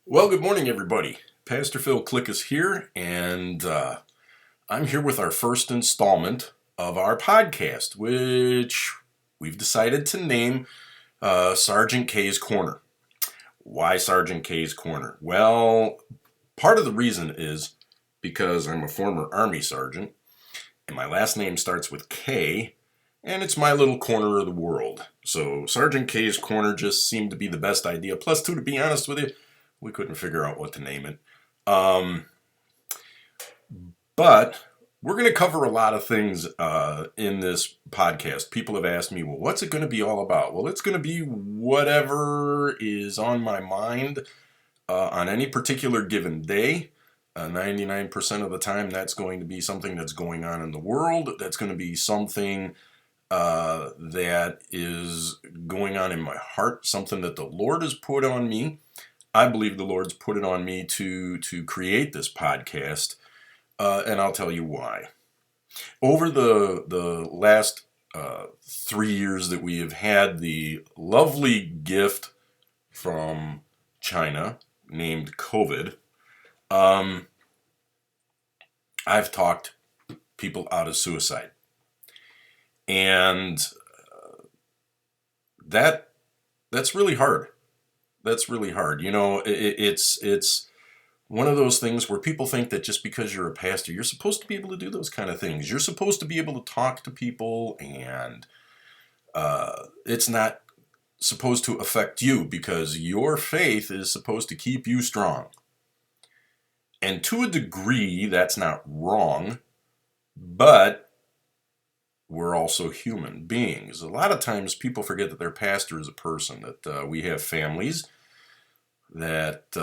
Well, good morning, everybody. Pastor Phil Click is here, and I'm here with our first installment of our podcast, which we've decided to name Sergeant K's Corner. Why Sergeant K's Corner? Well, part of the reason is because I'm a former Army sergeant, and my last name starts with K, and it's my little corner of the world. So Sergeant K's Corner just seemed to be the best idea. Plus, to be honest with you, we couldn't figure out what to name it. But we're going to cover a lot of things in this podcast. People have asked me, well, what's it going to be all about? Well, it's going to be whatever is on my mind on any particular given day. 99% of the time, that's going to be something that's going on in the world. That's going to be something that is going on in my heart, something that the Lord has put on me. I believe the Lord's put it on me to create this podcast, and I'll tell you why. Over the last 3 years that we have had the lovely gift from China named COVID, I've talked people out of suicide, and that's really hard. That's really hard. You know, it's one of those things where people think that just because you're a pastor, you're supposed to be able to do those kind of things. You're supposed to be able to talk to people, and it's not supposed to affect you because your faith is supposed to keep you strong. And to a degree, that's not wrong, but we're also human beings. A lot of times people forget that their pastor is a person, that we have families, that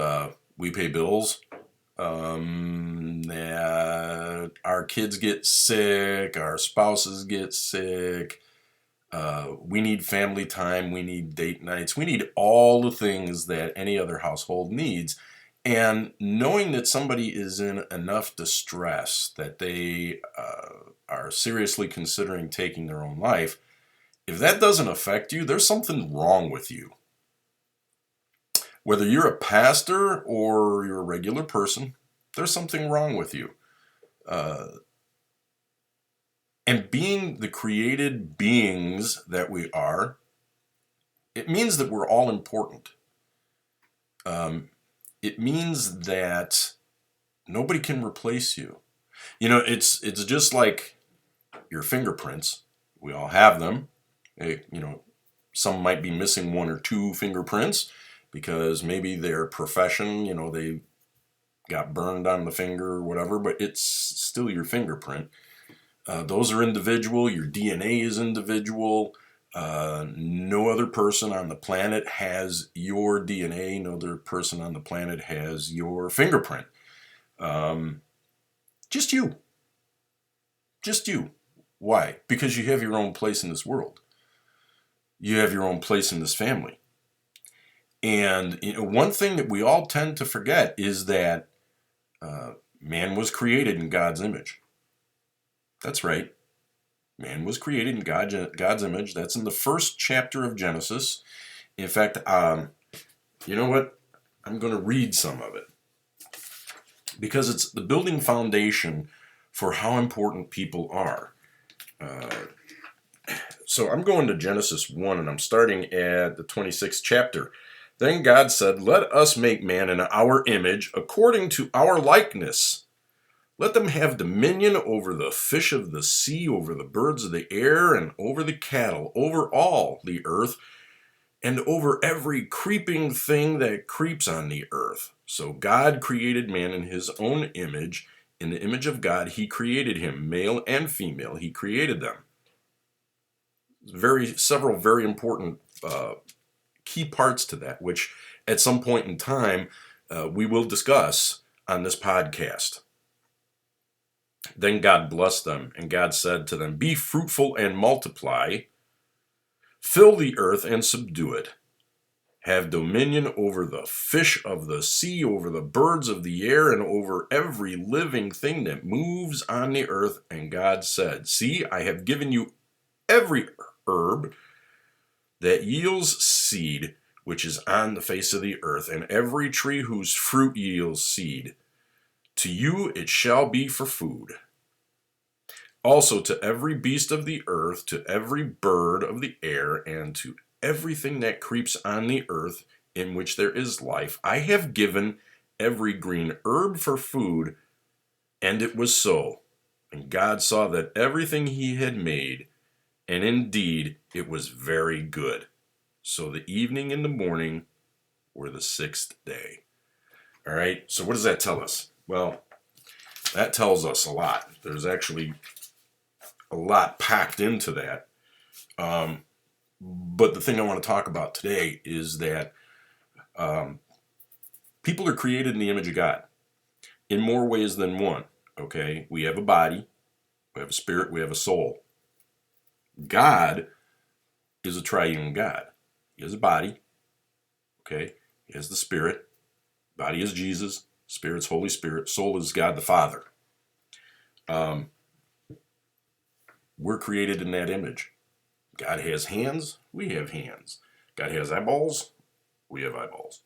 we pay bills, that our kids get sick, our spouses get sick, we need family time, we need date nights, we need all the things that any other household needs. And knowing that somebody is in enough distress that they are seriously considering taking their own life, if that doesn't affect you, there's something wrong with you. Whether you're a pastor or you're a regular person, there's something wrong with you. And being the created beings that we are, it means that we're all important. It means that nobody can replace you. You know, it's just like your fingerprints. We all have them. Some might be missing one or two fingerprints because maybe their profession, they got burned on the finger or whatever, but it's still your fingerprint. Those are individual. Your DNA is individual. No other person on the planet has your DNA. No other person on the planet has your fingerprint. Just you. Just you. Why? Because you have your own place in this world. You have your own place in this family. And one thing that we all tend to forget is that man was created in God's image. That's right. Man was created in God's image. That's in the first chapter of Genesis. In fact, you know what? I'm going to read some of it because it's the building foundation for how important people are. So I'm going to Genesis 1, and I'm starting at the 26th chapter. Then God said, "Let us make man in our image, according to our likeness. Let them have dominion over the fish of the sea, over the birds of the air, and over the cattle, over all the earth, and over every creeping thing that creeps on the earth." So God created man in his own image. In the image of God, he created him, male and female. He created them. Several very important key parts to that, which at some point in time we will discuss on this podcast. Then God blessed them, and God said to them, "Be fruitful and multiply, fill the earth and subdue it. Have dominion over the fish of the sea, over the birds of the air, and over every living thing that moves on the earth." And God said, "See, I have given you every herb that yields seed, which is on the face of the earth, and every tree whose fruit yields seed. To you it shall be for food. Also to every beast of the earth, to every bird of the air, and to everything that creeps on the earth in which there is life, I have given every green herb for food. And it was so. And God saw that everything he had made, and indeed it was very good. So the evening and the morning were the sixth day. All right, so what does that tell us? Well, that tells us a lot. There's actually a lot packed into that. But the thing I want to talk about today is that people are created in the image of God in more ways than one. Okay, we have a body, we have a spirit, we have a soul. God is a triune God. He has a body, okay? He has the spirit. Body is Jesus. Spirit's Holy Spirit. Soul is God the Father. We're created in that image. God has hands. We have hands. God has eyeballs. We have eyeballs.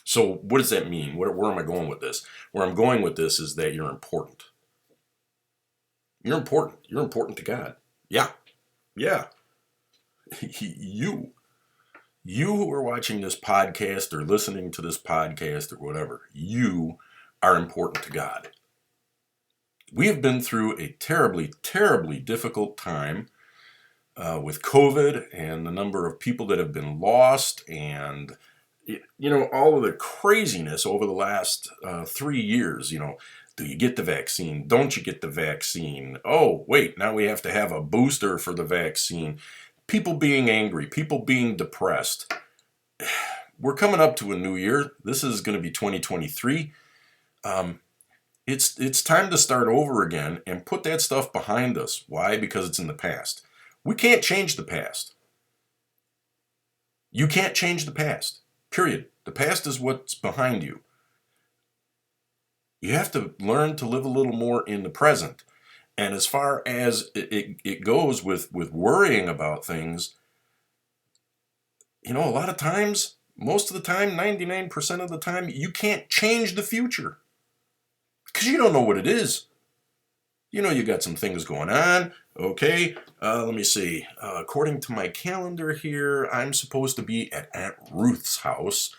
So what does that mean? Where am I going with this? Where I'm going with this is that you're important. You're important. You're important to God. Yeah. Yeah. You who are watching this podcast or listening to this podcast or whatever, you are important to God. We have been through a terribly, terribly difficult time with COVID and the number of people that have been lost and, all of the craziness over the last 3 years. Do you get the vaccine? Don't you get the vaccine? Oh, wait, now we have to have a booster for the vaccine. People being angry, people being depressed. We're coming up to a new year. This is going to be 2023. It's time to start over again and put that stuff behind us. Why? Because it's in the past. We can't change the past. You can't change the past. Period. The past is what's behind you. You have to learn to live a little more in the present. And as far as it goes with worrying about things, a lot of times, most of the time, 99% of the time, you can't change the future. Because you don't know what it is. You got some things going on. Okay, let me see. According to my calendar here, I'm supposed to be at Aunt Ruth's house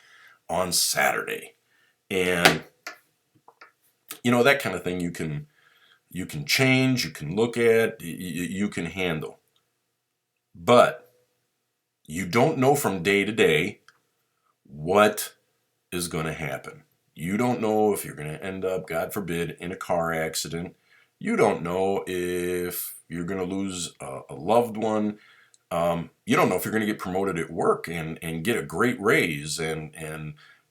on Saturday. And, that kind of thing you can change, you can look at, you can handle. But you don't know from day to day what is going to happen. You don't know if you're going to end up, God forbid, in a car accident. You don't know if you're going to lose a loved one. You don't know if you're going to get promoted at work and get a great raise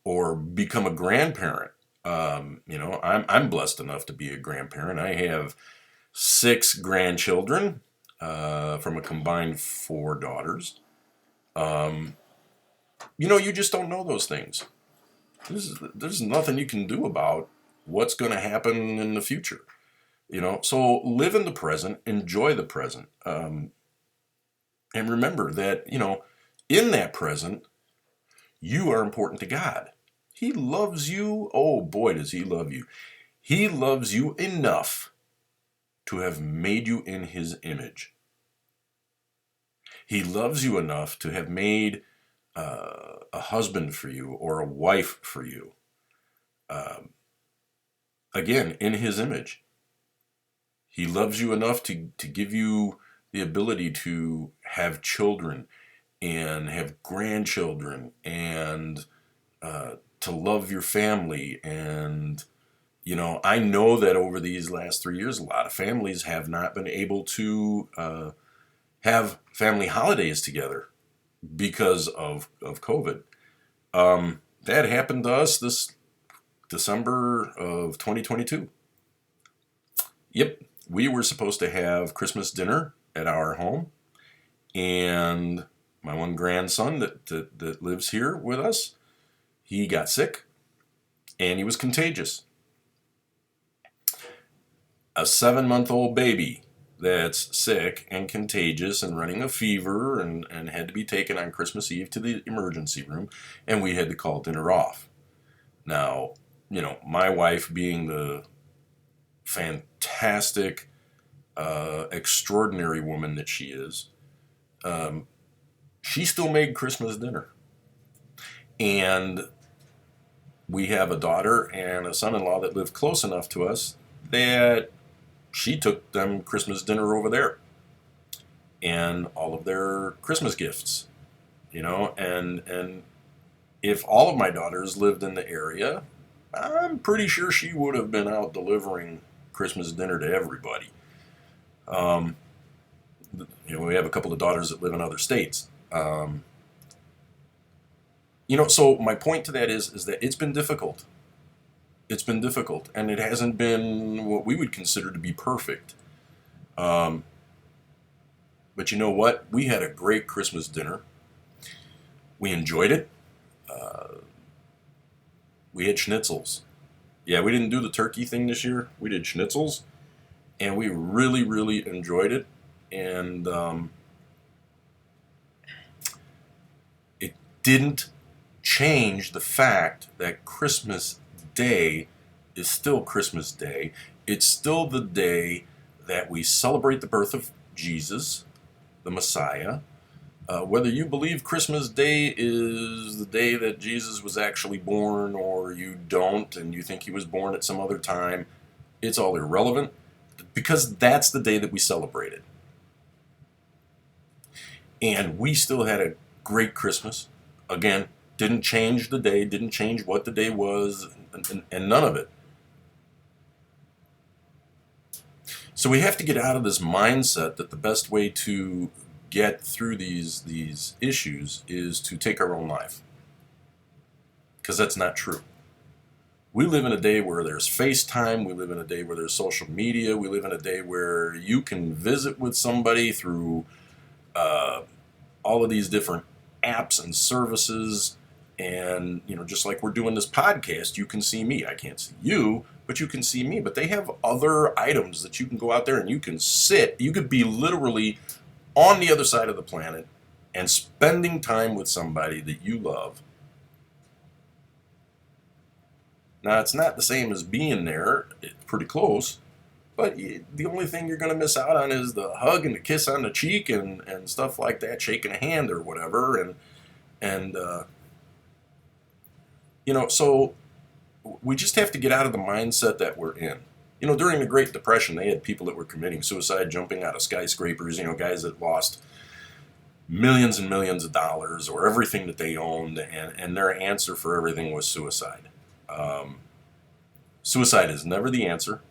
or become a grandparent. I'm blessed enough to be a grandparent. I have 6 grandchildren from a combined 4 daughters. You just don't know those things. There's nothing you can do about what's going to happen in the future. So live in the present, enjoy the present, and remember that, in that present, you are important to God. He loves you. Oh boy, does he love you. He loves you enough to have made you in his image. He loves you enough to have made a husband for you or a wife for you. Again, in his image. He loves you enough to give you the ability to have children and have grandchildren and to love your family. And, I know that over these last 3 years, a lot of families have not been able to have family holidays together because of COVID. That happened to us this December of 2022. Yep. We were supposed to have Christmas dinner at our home, and my one grandson that lives here with us, he got sick, and he was contagious. A 7-month-old baby that's sick and contagious and running a fever and had to be taken on Christmas Eve to the emergency room, and we had to call dinner off. Now, my wife being the fantastic, extraordinary woman that she is, she still made Christmas dinner. And we have a daughter and a son-in-law that live close enough to us that she took them Christmas dinner over there and all of their Christmas gifts, and if all of my daughters lived in the area, I'm pretty sure she would have been out delivering Christmas dinner to everybody. Um, we have a couple of daughters that live in other states. So my point to that is that it's been difficult. It's been difficult, and it hasn't been what we would consider to be perfect. Um, but you know what? We had a great Christmas dinner. We enjoyed it. Uh, we had schnitzels. Yeah, we didn't do the turkey thing this year. We did schnitzels, and we really, really enjoyed it. And it didn't change the fact that Christmas Day is still Christmas Day. It's still the day that we celebrate the birth of Jesus, the Messiah. Whether you believe Christmas Day is the day that Jesus was actually born or you don't and you think he was born at some other time, it's all irrelevant because that's the day that we celebrated. And we still had a great Christmas. Again, didn't change the day, didn't change what the day was, and none of it. So we have to get out of this mindset that the best way to get through these issues is to take our own life. Because that's not true. We live in a day where there's FaceTime, we live in a day where there's social media, we live in a day where you can visit with somebody through all of these different apps and services. And, just like we're doing this podcast, you can see me. I can't see you, but you can see me. But they have other items that you can go out there and you can sit. You could be literally on the other side of the planet and spending time with somebody that you love. Now, it's not the same as being there. It's pretty close. But the only thing you're going to miss out on is the hug and the kiss on the cheek and stuff like that, shaking a hand or whatever. And so we just have to get out of the mindset that we're in. During the Great Depression, they had people that were committing suicide, jumping out of skyscrapers, guys that lost millions and millions of dollars or everything that they owned, and their answer for everything was suicide. Suicide is never the answer.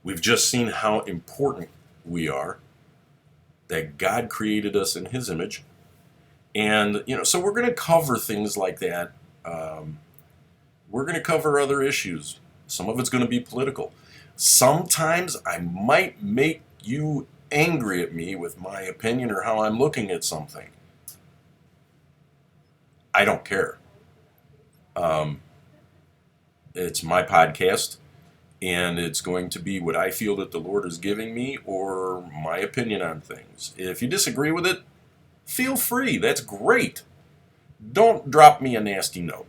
We've just seen how important we are, that God created us in his image. And, so we're going to cover things like that. We're going to cover other issues. Some of it's going to be political. Sometimes I might make you angry at me with my opinion or how I'm looking at something. I don't care. It's my podcast, and it's going to be what I feel that the Lord is giving me or my opinion on things. If you disagree with it, feel free. That's great. Don't drop me a nasty note,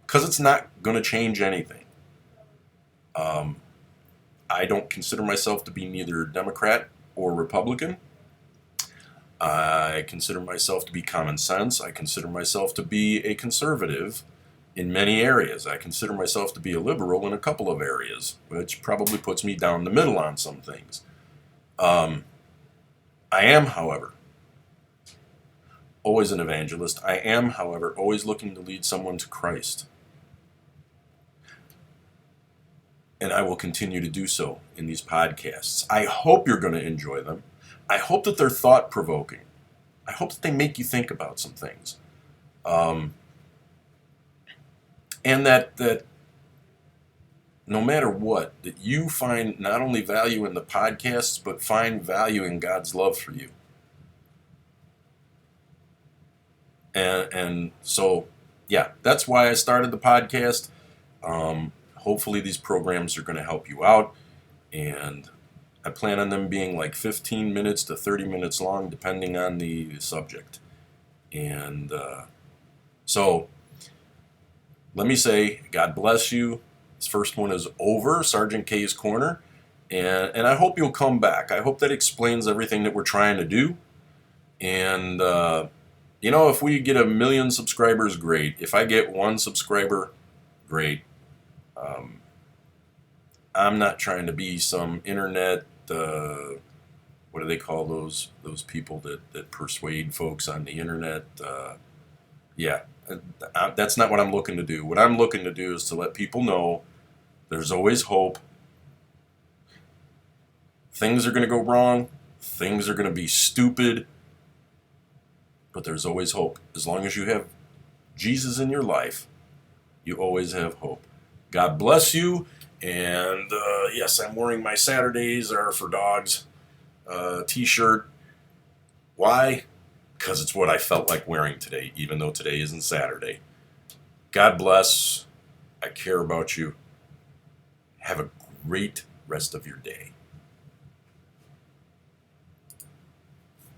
because it's not going to change anything. I don't consider myself to be neither Democrat or Republican. I consider myself to be common sense. I consider myself to be a conservative in many areas. I consider myself to be a liberal in a couple of areas, which probably puts me down the middle on some things. I am, however, always an evangelist. I am, however, always looking to lead someone to Christ. And I will continue to do so in these podcasts. I hope you're going to enjoy them. I hope that they're thought-provoking. I hope that they make you think about some things. And that no matter what, that you find not only value in the podcasts, but find value in God's love for you. And so, yeah, that's why I started the podcast. Hopefully these programs are going to help you out. And I plan on them being like 15 minutes to 30 minutes long, depending on the subject. And so let me say, God bless you. This first one is over, Sergeant K's Corner. And I hope you'll come back. I hope that explains everything that we're trying to do. And, if we get 1 million subscribers, great. If I get 1 subscriber, great. I'm not trying to be some internet, what do they call those people that persuade folks on the internet? That's not what I'm looking to do. What I'm looking to do is to let people know there's always hope. Things are going to go wrong. Things are going to be stupid. But there's always hope. As long as you have Jesus in your life, you always have hope. God bless you. And yes, I'm wearing my Saturdays are for dogs t-shirt. Why? Because it's what I felt like wearing today, even though today isn't Saturday. God bless. I care about you. Have a great rest of your day.